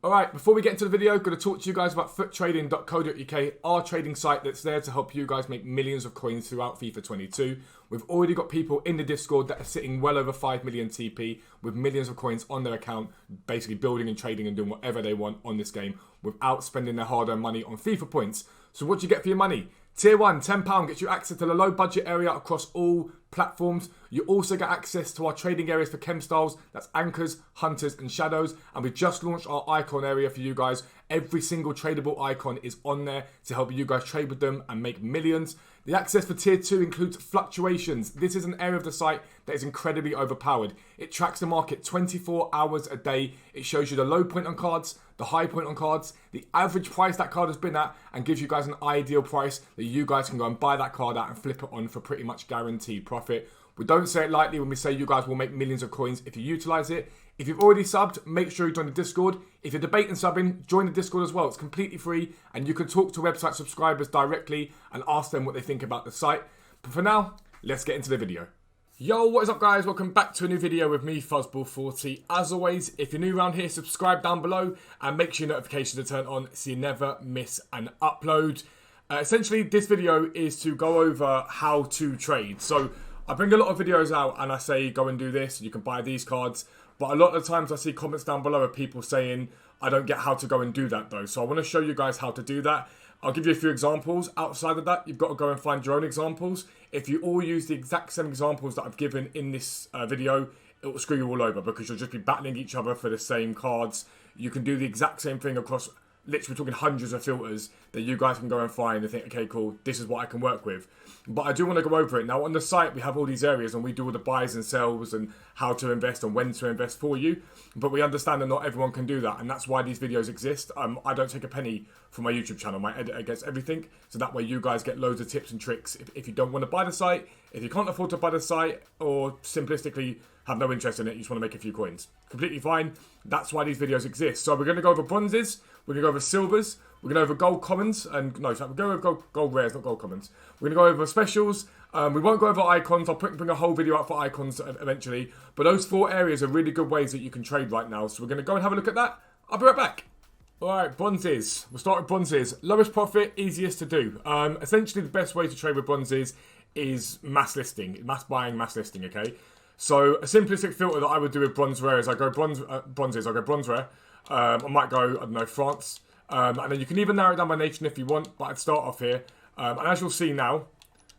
Alright, before we get into the video, I'm going to talk to you guys about Futtrading.co.uk, our trading site that's there to help you guys make millions of coins throughout FIFA 22. We've already got people in the Discord that are sitting well over 5 million TP with millions of coins on their account, basically building and trading and doing whatever they want on this game without spending their hard-earned money on FIFA points. So what do you get for your money? Tier 1, £10 gets you access to the low budget area across all platforms. You also get access to our trading areas for chem styles, that's anchors, hunters and shadows. And we've just launched our icon area for you guys. Every single tradable icon is on there to help you guys trade with them and make millions. The access for tier 2 includes fluctuations. This is an area of the site that is incredibly overpowered. It tracks the market 24 hours a day. It shows you the low point on cards, the high point on cards, the average price that card has been at, and gives you guys an ideal price that you guys can go and buy that card at and flip it on for pretty much guaranteed profit. We don't say it lightly when we say you guys will make millions of coins if you utilize it. If you've already subbed, make sure you join the Discord. If you're debating subbing, join the Discord as well. It's completely free and you can talk to website subscribers directly and ask them what they think about the site. But for now, let's get into the video. Yo, what is up guys? Welcome back to a new video with me, Fuzzball40. As always, if you're new around here, subscribe down below and make sure your notifications are turned on so you never miss an upload. Essentially, this video is to go over how to trade. So I bring a lot of videos out and I say, go and do this, you can buy these cards. But a lot of the times I see comments down below of people saying, I don't get how to go and do that though. So I want to show you guys how to do that. I'll give you a few examples. Outside of that, you've got to go and find your own examples. If you all use the exact same examples that I've given in this video, it will screw you all over because you'll just be battling each other for the same cards. You can do the exact same thing across, literally talking hundreds of filters that you guys can go and find and think, okay, cool, this is what I can work with. But I do want to go over it. Now, on the site, we have all these areas and we do all the buys and sells and how to invest and when to invest for you. But we understand that not everyone can do that. And that's why these videos exist. I don't take a penny from my YouTube channel. My editor gets everything. So that way you guys get loads of tips and tricks. If you don't want to buy the site, if you can't afford to buy the site, or simplistically have no interest in it, you just want to make a few coins. Completely fine. That's why these videos exist. So we're going to go over bronzes. We're going to go over silvers. We're going to go over gold commons. And no, sorry, we're going to go over gold rares, not gold commons. We're going to go over specials. We won't go over icons. I'll bring a whole video out for icons eventually. But those 4 areas are really good ways that you can trade right now. So we're going to go and have a look at that. I'll be right back. Alright, bronzes. We'll start with bronzes. Lowest profit, easiest to do. Essentially, the best way to trade with bronzes is mass listing. Mass buying, mass listing, okay? So a simplistic filter that I would do with bronze rare is I go bronzes, I go bronze rare. I might go, I don't know, France. And then you can even narrow it down by nation if you want, but I'd start off here. And as you'll see now,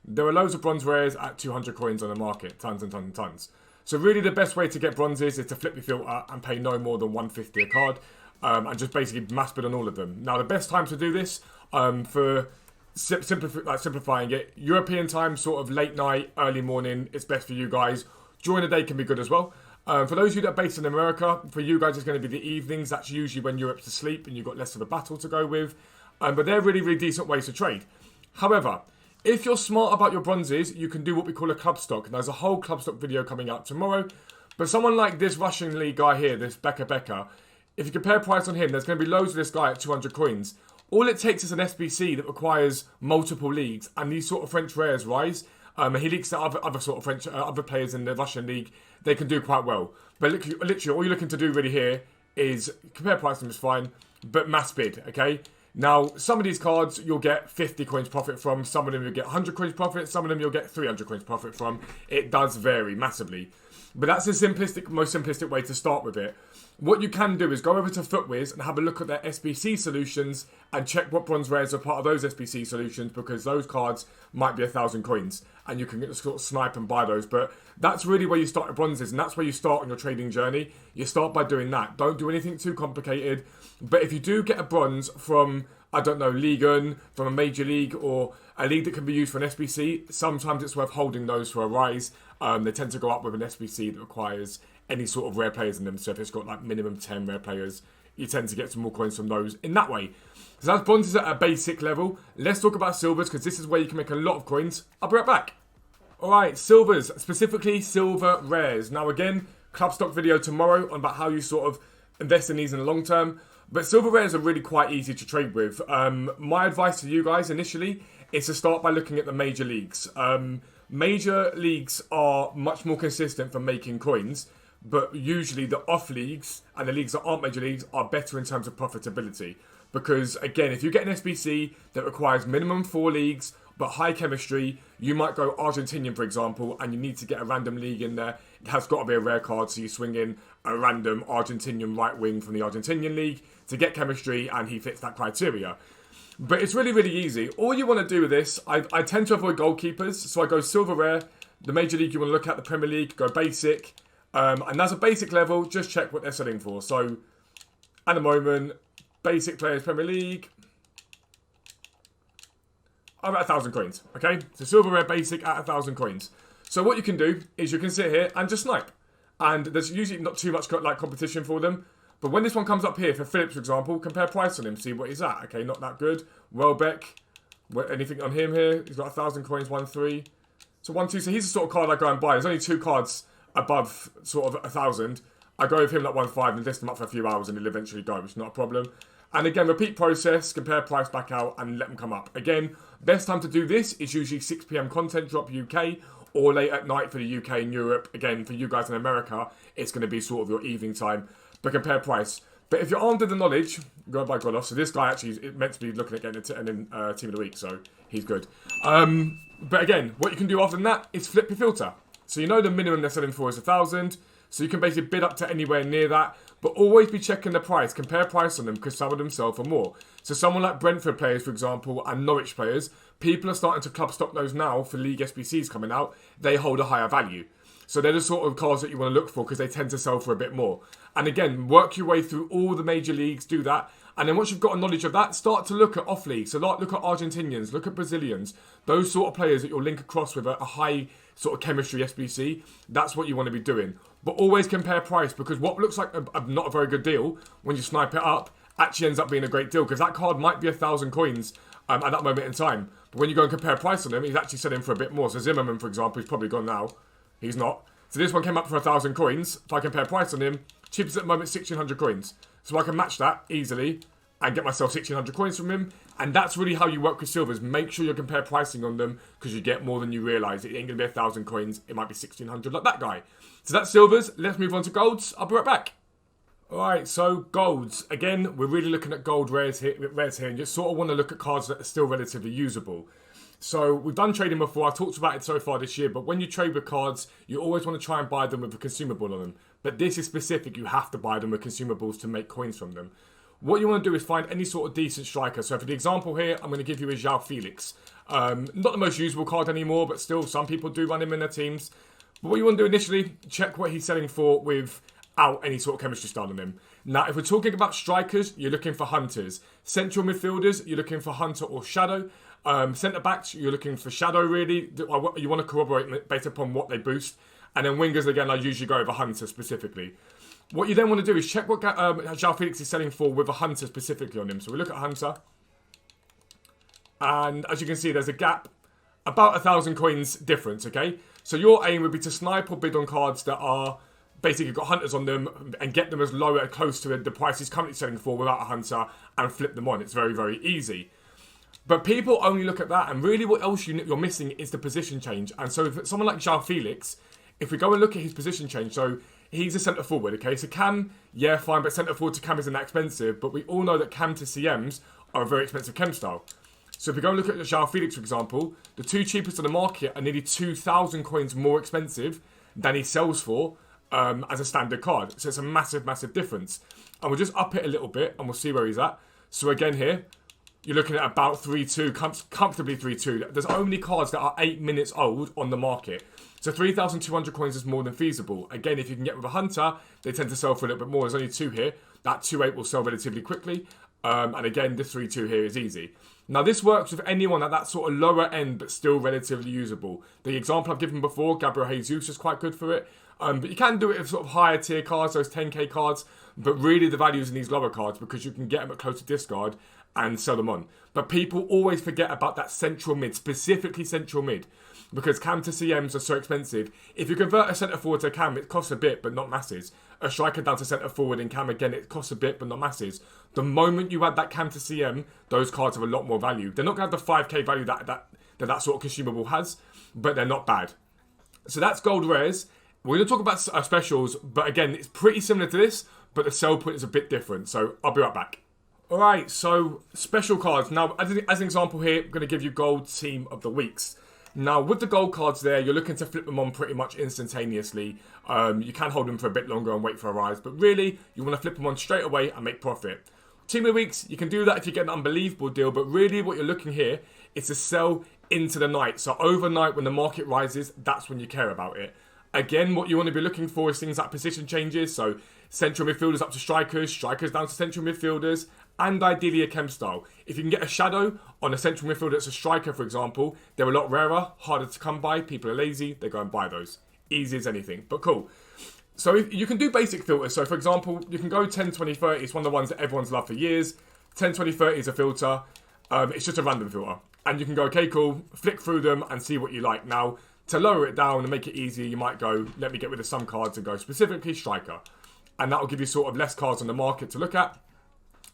there are loads of bronze rares at 200 coins on the market. Tons and tons and tons. So really the best way to get bronzes is to flip your filter and pay no more than 150 a card. And just basically mass bid on all of them. Now the best time to do this, for simplifying it, European time, sort of late night, early morning, it's best for you guys. During the day can be good as well. For those of you that are based in America, for you guys it's going to be the evenings. That's usually when Europe's asleep and you've got less of a battle to go with. But they're really, really decent ways to trade. However, if you're smart about your bronzes, you can do what we call a club stock. There's a whole club stock video coming out tomorrow. But someone like this Russian league guy here, this Becker, if you compare price on him, there's going to be loads of this guy at 200 coins. All it takes is an SBC that requires multiple leagues, and these sort of French rares rise. He leaks to other sort of French, other players in the Russian league. They can do quite well. But literally, all you're looking to do really here is compare price them is fine, but mass bid, okay? Now, some of these cards you'll get 50 coins profit from. Some of them you'll get 100 coins profit. Some of them you'll get 300 coins profit from. It does vary massively. But that's the most simplistic way to start with it. What you can do is go over to FootWiz and have a look at their SBC solutions and check what bronze rares are part of those SBC solutions, because those cards might be 1,000 coins and you can get sort of snipe and buy those. But that's really where you start at bronzes, and that's where you start on your trading journey. You start by doing that. Don't do anything too complicated. But if you do get a bronze from, I don't know, Ligue 1, from a major league or a league that can be used for an SBC, sometimes it's worth holding those for a rise. They tend to go up with an SBC that requires any sort of rare players in them. So if it's got like minimum 10 rare players, you tend to get some more coins from those in that way. So that's bronzes at a basic level. Let's talk about silvers, because this is where you can make a lot of coins. I'll be right back. Alright, silvers, specifically silver rares. Now again, club stock video tomorrow on about how you sort of invest in these in the long term. But silver rares are really quite easy to trade with. My advice to you guys initially is to start by looking at the major leagues. Major leagues are much more consistent for making coins. but usually the off leagues and the leagues that aren't major leagues are better in terms of profitability. Because again, if you get an SBC that requires minimum 4 leagues but high chemistry, you might go Argentinian, for example, and you need to get a random league in there. It has got to be a rare card, so you swing in a random Argentinian right wing from the Argentinian league to get chemistry, and he fits that criteria. But it's really, really easy. All you want to do with this, I tend to avoid goalkeepers, so I go silver rare. The major league you want to look at, the Premier League, go basic. And as a basic level, just check what they're selling for. So, at the moment, basic players, Premier League, I'm at 1,000 coins, okay? So silver rare basic at 1,000 coins. So what you can do is you can sit here and just snipe. And there's usually not too much like competition for them. But when this one comes up here, for Phillips, for example, compare price on him, see what he's at. Okay, not that good. Welbeck, anything on him here? He's got 1,000 coins, 1-3. So 1-2, so he's the sort of card I go and buy. There's only 2 cards above sort of 1,000. I go with him like 1-5 and list him up for a few hours and he'll eventually go, which is not a problem. And again, repeat process, compare price back out and let them come up. Again, best time to do this is usually 6 PM content drop UK or late at night for the UK and Europe. Again, for you guys in America, it's going to be sort of your evening time. But compare price. But if you're armed with the knowledge, go by Golos. So this guy actually is meant to be looking at getting a team of the week, so he's good. But again, what you can do after that is flip your filter. So you know the minimum they're selling for is 1,000. So you can basically bid up to anywhere near that. But always be checking the price. Compare price on them because some of them sell for more. So someone like Brentford players, for example, and Norwich players, people are starting to club stock those now for League SBCs coming out. They hold a higher value. So they're the sort of cards that you want to look for because they tend to sell for a bit more. And again, work your way through all the major leagues, do that. And then once you've got a knowledge of that, start to look at off leagues. So like, look at Argentinians, look at Brazilians. Those sort of players that you'll link across with a high sort of chemistry SBC. That's what you want to be doing. But always compare price because what looks like not a very good deal when you snipe it up actually ends up being a great deal because that card might be 1,000 coins at that moment in time. But when you go and compare price on him, he's actually selling for a bit more. So Zimmerman, for example, he's probably gone now. He's not. So this one came up for 1,000 coins. If I compare price on him, cheapest at the moment, 1,600 coins. So I can match that easily and get myself 1,600 coins from him. And that's really how you work with silvers. Make sure you compare pricing on them because you get more than you realise. It ain't going to be 1,000 coins. It might be 1,600 like that guy. So that's silvers. Let's move on to golds. I'll be right back. Alright, so golds. Again, we're really looking at gold rares here and just sort of want to look at cards that are still relatively usable. So we've done trading before. I've talked about it so far this year, but when you trade with cards, you always want to try and buy them with a consumable on them. But this is specific. You have to buy them with consumables to make coins from them. What you want to do is find any sort of decent striker. So for the example here, I'm going to give you a João Felix. Not the most usable card anymore, but still some people do run him in their teams. But what you want to do initially, check what he's selling for without any sort of chemistry style on him. Now, if we're talking about strikers, you're looking for hunters. Central midfielders, you're looking for hunter or shadow. Centre backs, you're looking for shadow really. You want to corroborate based upon what they boost. And then wingers, again, I usually go over hunter specifically. What you then want to do is check what João Felix is selling for with a hunter specifically on him. So we look at hunter. And as you can see, there's a gap. About 1,000 coins difference, okay? So your aim would be to snipe or bid on cards that are basically got hunters on them and get them as low or close to the price he's currently selling for without a hunter and flip them on. It's very, very easy. But people only look at that, and really what else you're missing is the position change. And so if someone like João Felix, if we go and look at his position change, so he's a centre forward, okay? So Cam, yeah, fine, but centre forward to Cam isn't that expensive, but we all know that Cam to CMs are a very expensive Chem style. So if we go and look at João Felix, for example, the 2 cheapest on the market are nearly 2,000 coins more expensive than he sells for as a standard card. So it's a massive, massive difference. And we'll just up it a little bit, and we'll see where he's at. So again here, you're looking at about 3-2, comfortably 3-2. There's only cards that are 8 minutes old on the market. So 3,200 coins is more than feasible. Again, if you can get with a hunter, they tend to sell for a little bit more. There's only 2 here. That 2-8 will sell relatively quickly. And again, this 3-2 here is easy. Now, this works with anyone at that sort of lower end, but still relatively usable. The example I've given before, Gabriel Jesus, is quite good for it. But you can do it with sort of higher tier cards, those 10k cards. But really, the value is in these lower cards because you can get them at close to discard and sell them on. But people always forget about that central mid, specifically central mid, because Cam to CMs are so expensive. If you convert a centre forward to Cam, it costs a bit, but not masses. A striker down to centre forward in Cam, again, it costs a bit, but not masses. The moment you add that Cam to CM, those cards have a lot more value. They're not going to have the 5k value that sort of consumable has, but they're not bad. So that's gold rares. We're going to talk about specials, but again, it's pretty similar to this, but the sell point is a bit different. So I'll be right back. All right, so special cards. Now, as an example here, I'm going to give you gold team of the weeks. Now, with the gold cards there, you're looking to flip them on pretty much instantaneously. You can hold them for a bit longer and wait for a rise, but really, you want to flip them on straight away and make profit. Team of the weeks, you can do that if you get an unbelievable deal, but really what you're looking here is to sell into the night. So overnight, when the market rises, that's when you care about it. Again, what you want to be looking for is things like position changes. So central midfielders up to strikers, strikers down to central midfielders, and ideally a CHEM style. If you can get a shadow on a central midfielder that's a striker, for example, they're a lot rarer, harder to come by. People are lazy, they go and buy those. Easy as anything, but cool. So you can do basic filters. So for example, you can go 10, 20, 30. It's one of the ones that everyone's loved for years. 10, 20, 30 is a filter. It's just a random filter. And you can go, okay, cool, flick through them and see what you like. Now, to lower it down and make it easier, you might go, let me get rid of some cards and go specifically striker. And that will give you sort of less cards on the market to look at.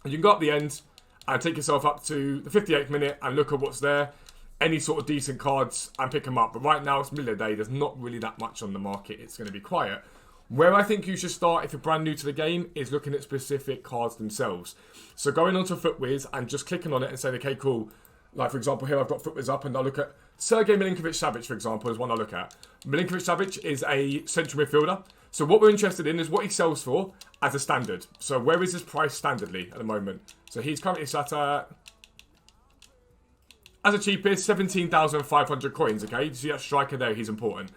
And you can go up the end and take yourself up to the 58th minute and look at what's there. Any sort of decent cards and pick them up. But right now, it's middle of the day. There's not really that much on the market. It's going to be quiet. Where I think you should start if you're brand new to the game is looking at specific cards themselves. So going onto FootWiz and just clicking on it and saying, okay, cool. Like, for example, here I've got FootWiz up and I'll look at Sergej Milinkovic-Savic, for example, is one I'll look at. Milinkovic-Savic is a central midfielder. So what we're interested in is what he sells for as a standard. So where is his price standardly at the moment? So he's currently sat at, as a cheapest, 17,500 coins, okay? You see that striker there, he's important.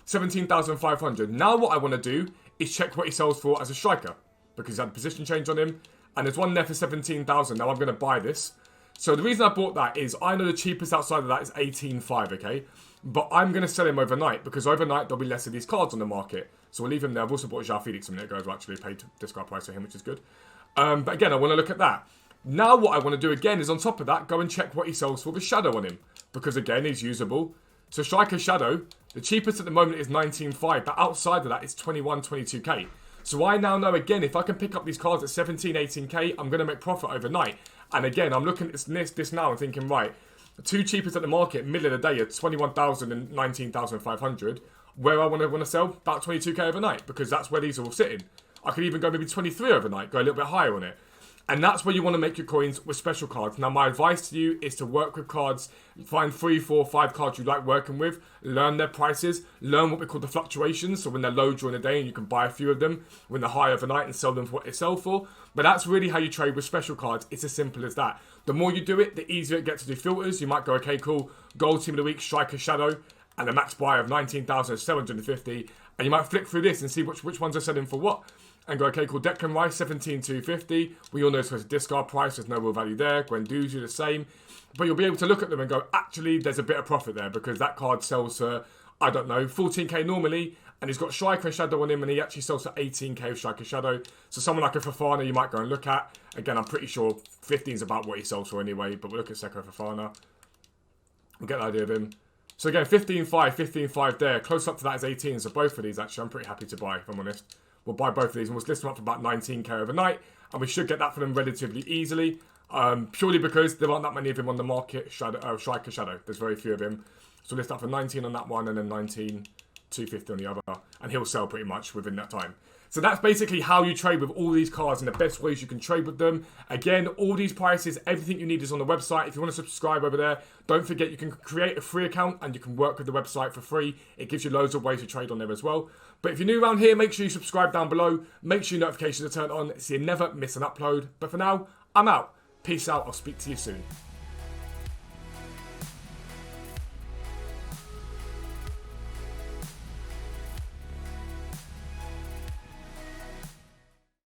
17,500. Now what I want to do is check what he sells for as a striker, because he's had a position change on him, and there's one there for 17,000. Now I'm going to buy this. So the reason I bought that is I know the cheapest outside of that is 18.5, okay? But I'm going to sell him overnight, because overnight there'll be less of these cards on the market. So we'll leave him there. I've also bought João Felix a minute ago as well, actually paid discount price for him, which is good. But again, I want to look at that. Now what I want to do again is on top of that, go and check what he sells for with shadow on him, because again, he's usable. So striker shadow, the cheapest at the moment is 19.5, but outside of that it's 21, 22k. So I now know, again, if I can pick up these cards at 17, 18k, I'm going to make profit overnight. And again, I'm looking at this now and thinking, right, the two cheapest at the market, middle of the day, are 21,000 and 19,500. Where I want to sell, about 22k overnight, because that's where these are all sitting. I could even go maybe 23 overnight, go a little bit higher on it. And that's where you want to make your coins with special cards. Now, my advice to you is to work with cards. Find 3, 4, 5 cards you like working with. Learn their prices. Learn what we call the fluctuations. So when they're low during the day and you can buy a few of them. When they're high overnight and sell them for what they sell for. But that's really how you trade with special cards. It's as simple as that. The more you do it, the easier it gets to do filters. You might go, okay, cool. Gold team of the week, striker shadow. And a max buy of 19,750. And you might flick through this and see which ones are selling for what. And go, okay, cool, Declan Rice, 17,250. We all know it's a discard price. There's no real value there. Guendouzi, the same. But you'll be able to look at them and go, actually, there's a bit of profit there because that card sells for, I don't know, 14k normally. And he's got striker shadow on him and he actually sells for 18k of striker shadow. So someone like a Fofana you might go and look at. Again, I'm pretty sure 15 is about what he sells for anyway. But we'll look at Seko Fofana. We'll get an idea of him. So again, 15.5, 15.5 there. Close up to that is 18. So both of these, actually, I'm pretty happy to buy, if I'm honest. We'll buy both of these and we'll list them up for about 19k overnight. And we should get that for them relatively easily. Purely because there aren't that many of him on the market. Striker Shadow. There's very few of him. So list up for 19 on that one and then 19,250 on the other. And he'll sell pretty much within that time. So that's basically how you trade with all these cards and the best ways you can trade with them. Again, all these prices, everything you need is on the website. If you want to subscribe over there, don't forget you can create a free account and you can work with the website for free. It gives you loads of ways to trade on there as well. But if you're new around here, make sure you subscribe down below. Make sure your notifications are turned on so you never miss an upload. But for now, I'm out. Peace out. I'll speak to you soon.